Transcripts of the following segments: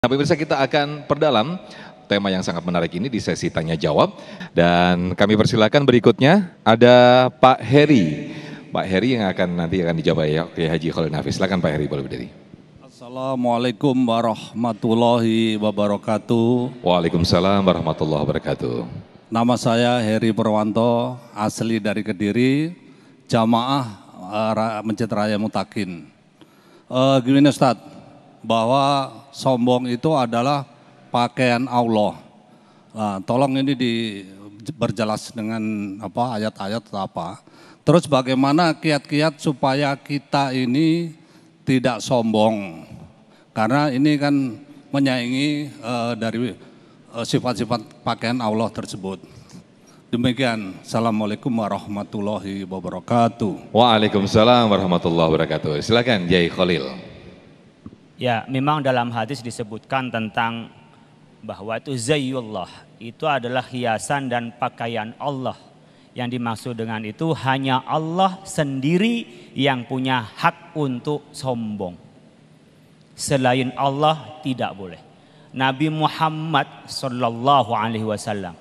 Nah, pemirsa, kita akan perdalam tema yang sangat menarik ini di sesi tanya jawab, dan kami persilakan berikutnya ada Pak Heri. Pak Heri yang nanti akan dijawab ya Haji Khalil Nafis. Silakan Pak Heri, boleh berdiri. Assalamualaikum warahmatullahi wabarakatuh. Waalaikumsalam warahmatullahi wabarakatuh. Nama saya Heri Purwanto, asli dari Kediri, jamaah Masjid Raya Mutakin. Gini Ustadz, bahwa sombong itu adalah pakaian Allah. Nah, tolong ini berjelas dengan ayat-ayat atau apa. Terus bagaimana kiat-kiat supaya kita ini tidak sombong? Karena ini kan menyaingi dari sifat-sifat pakaian Allah tersebut. Demikian. Assalamualaikum warahmatullahi wabarakatuh. Waalaikumsalam warahmatullahi wabarakatuh. Silakan Jai Khalil. Ya, memang dalam hadis disebutkan tentang bahwa itu zayyullah, itu adalah hiasan dan pakaian Allah. Yang dimaksud dengan itu hanya Allah sendiri yang punya hak untuk sombong. Selain Allah tidak boleh. Nabi Muhammad sallallahu alaihi wasallam.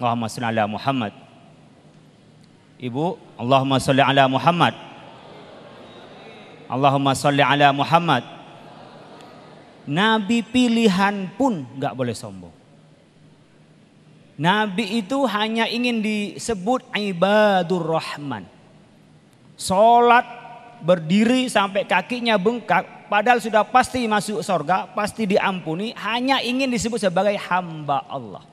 Allahumma shalli ala Muhammad. Ibu, Allahumma shalli ala Muhammad. Allahumma shalli ala Muhammad. Nabi pilihan pun nggak boleh sombong. Nabi itu hanya ingin disebut ibadur rahman. Sholat berdiri sampai kakinya bengkak, padahal sudah pasti masuk surga, pasti diampuni, hanya ingin disebut sebagai hamba Allah.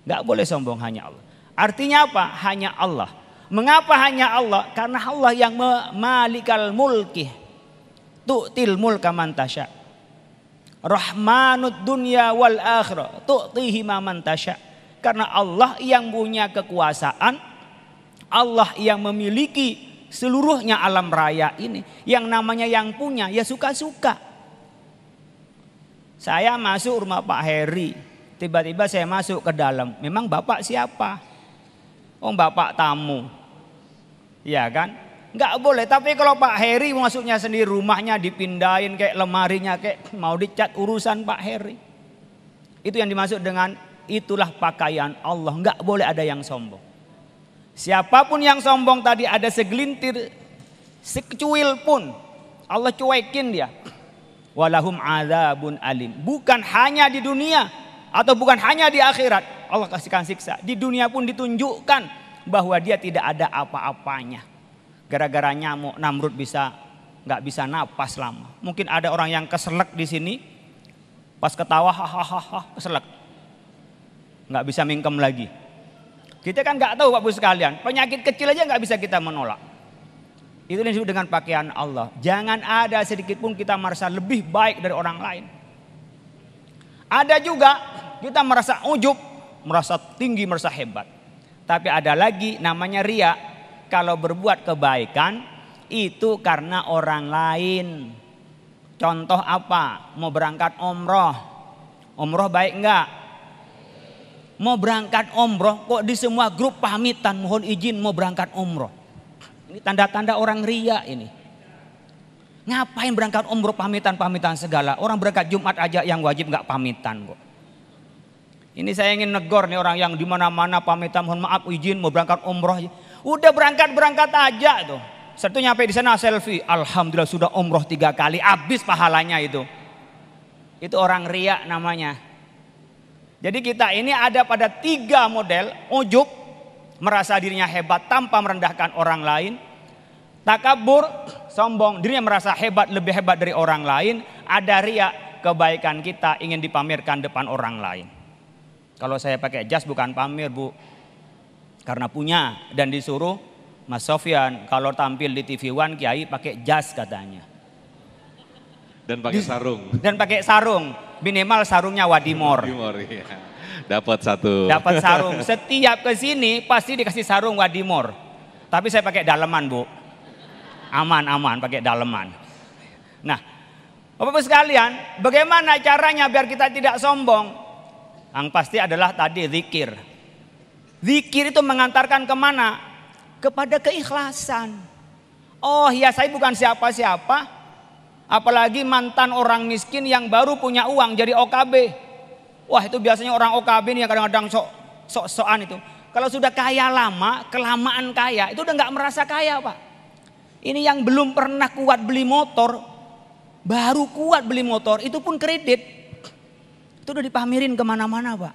Nggak boleh sombong, hanya Allah. Artinya apa? Hanya Allah. Mengapa hanya Allah? Karena Allah yang malikal mulki. Tu'til mulka man tasya. Rahmanud dunya wal akhirah tu'tihi man tasya. Karena Allah yang punya kekuasaan, Allah yang memiliki seluruhnya alam raya ini, yang namanya yang punya ya suka-suka. Saya masuk rumah Pak Heri, tiba-tiba saya masuk ke dalam. Memang Bapak siapa? Oh, Bapak tamu. Ya kan? Nggak boleh, tapi kalau Pak Heri masuknya sendiri, rumahnya dipindahin kayak lemarinya, kayak mau dicat urusan Pak Heri. Itu yang dimaksud dengan itulah pakaian Allah. Nggak boleh ada yang sombong. Siapapun yang sombong tadi ada segelintir, secuil pun Allah cuekin dia. Walahum adzabun alim. Bukan hanya di dunia atau bukan hanya di akhirat Allah kasihkan siksa. Di dunia pun ditunjukkan bahwa dia tidak ada apa-apanya. Gara-gara nyamuk Namrud nggak bisa napas lama. Mungkin ada orang yang keselak di sini, pas ketawa hahaha keselak, nggak bisa mingkem lagi. Kita kan nggak tahu Bapak Ibu sekalian, penyakit kecil aja nggak bisa kita menolak. Itu yang disebut dengan pakaian Allah. Jangan ada sedikit pun kita merasa lebih baik dari orang lain. Ada juga kita merasa ujub, merasa tinggi, merasa hebat. Tapi ada lagi namanya riya. Kalau berbuat kebaikan itu karena orang lain. Contoh apa? Mau berangkat umroh. Umroh baik enggak? Mau berangkat umroh kok di semua grup pamitan, mohon izin mau berangkat umroh. Ini tanda-tanda orang ria ini. Ngapain berangkat umroh pamitan-pamitan segala? Orang berangkat Jumat aja yang wajib enggak pamitan kok. Ini saya ingin negor nih orang yang di mana-mana pamitan, mohon maaf izin mau berangkat umroh. Udah berangkat aja tuh. Satu nyampe di sana selfie, alhamdulillah sudah umroh 3 kali, habis pahalanya itu. Itu orang riya namanya. Jadi kita ini ada pada 3 model: ujub, merasa dirinya hebat tanpa merendahkan orang lain; takabur, sombong, dirinya merasa hebat, lebih hebat dari orang lain; ada riya, kebaikan kita ingin dipamerkan depan orang lain. Kalau saya pakai jas bukan pamer, Bu. Karena punya, dan disuruh Mas Sofyan kalau tampil di TV One Kiai pakai jas katanya. Dan pakai sarung. Dan pakai sarung, minimal sarungnya Wadimor. Iya. Dapat satu. Dapat sarung. Setiap ke sini pasti dikasih sarung Wadimor. Tapi saya pakai daleman, Bu. Aman pakai daleman. Nah, Bapak-Ibu sekalian, bagaimana caranya biar kita tidak sombong? Yang pasti adalah tadi zikir. Zikir itu mengantarkan kemana? Kepada keikhlasan. Oh ya, saya bukan siapa-siapa. Apalagi mantan orang miskin yang baru punya uang jadi OKB. Wah, itu biasanya orang OKB nih yang kadang-kadang sok-sokan itu. Kalau sudah kaya lama, kelamaan kaya, itu udah nggak merasa kaya, Pak. Ini yang belum pernah kuat beli motor, baru kuat beli motor, itu pun kredit. Itu udah dipamerin kemana-mana, Pak.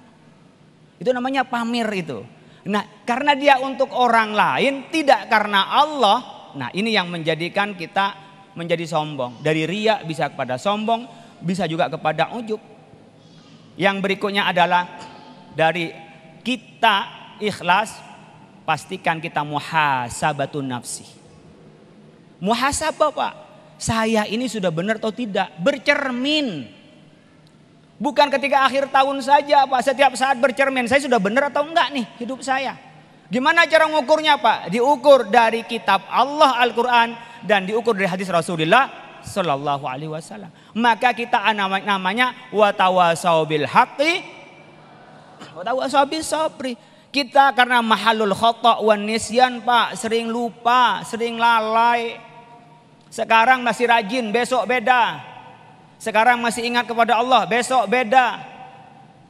Itu namanya pamer itu. Nah, karena dia untuk orang lain, tidak karena Allah. Nah, ini yang menjadikan kita menjadi sombong. Dari riya bisa kepada sombong, bisa juga kepada ujub. Yang berikutnya adalah dari kita ikhlas, pastikan kita muhasabatun nafsi. Muhasabah, Pak. Saya ini sudah benar atau tidak? Bercermin. Bukan ketika akhir tahun saja, Pak. Setiap saat bercermin. Saya sudah benar atau enggak nih hidup saya? Gimana cara mengukurnya, Pak? Diukur dari kitab Allah Al-Quran dan diukur dari hadis Rasulullah Sallallahu Alaihi Wasallam. Maka kita namanya watawasau bil haqqi watawasau bis sabri. Kita karena mahalul khata' wan nisyan, Pak, sering lupa, sering lalai. Sekarang masih rajin, besok beda. Sekarang masih ingat kepada Allah, besok beda.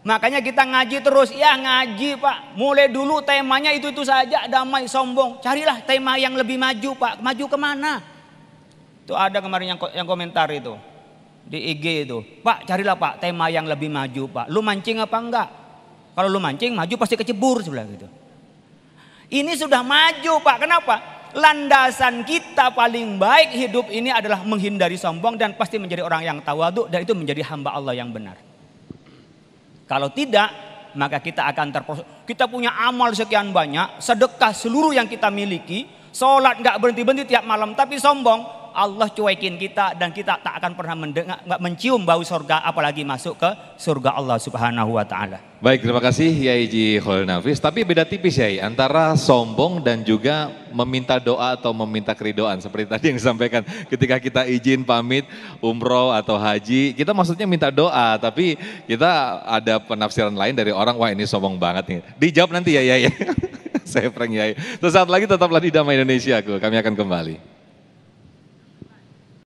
Makanya kita ngaji terus, ya ngaji, Pak. Mulai dulu temanya itu saja, damai, sombong. Carilah tema yang lebih maju, Pak. Maju kemana? Itu ada kemarin yang komentar itu di IG itu. Pak, carilah, Pak, tema yang lebih maju, Pak. Lu mancing apa enggak? Kalau lu mancing maju pasti kecebur sebelah gitu. Ini sudah maju, Pak. Kenapa? Landasan kita paling baik hidup ini adalah menghindari sombong dan pasti menjadi orang yang tawadhu dan itu menjadi hamba Allah yang benar. Kalau tidak, maka kita akan kita punya amal sekian banyak, sedekah seluruh yang kita miliki, sholat nggak berhenti-berhenti tiap malam, tapi sombong. Allah cuekin kita dan kita tak akan pernah mendengar, mencium bau surga, apalagi masuk ke surga Allah Subhanahu wa taala. Baik, terima kasih Yai Ji Khairul Nafis. Tapi beda tipis Yai antara sombong dan juga meminta doa atau meminta keridoan. Seperti tadi yang disampaikan ketika kita izin pamit umroh atau haji, kita maksudnya minta doa, tapi kita ada penafsiran lain dari orang, wah ini sombong banget nih. Dijawab nanti ya Yai. Saya prank Yai. Sesaat lagi tetaplah di Damai Indonesia. Kami akan kembali.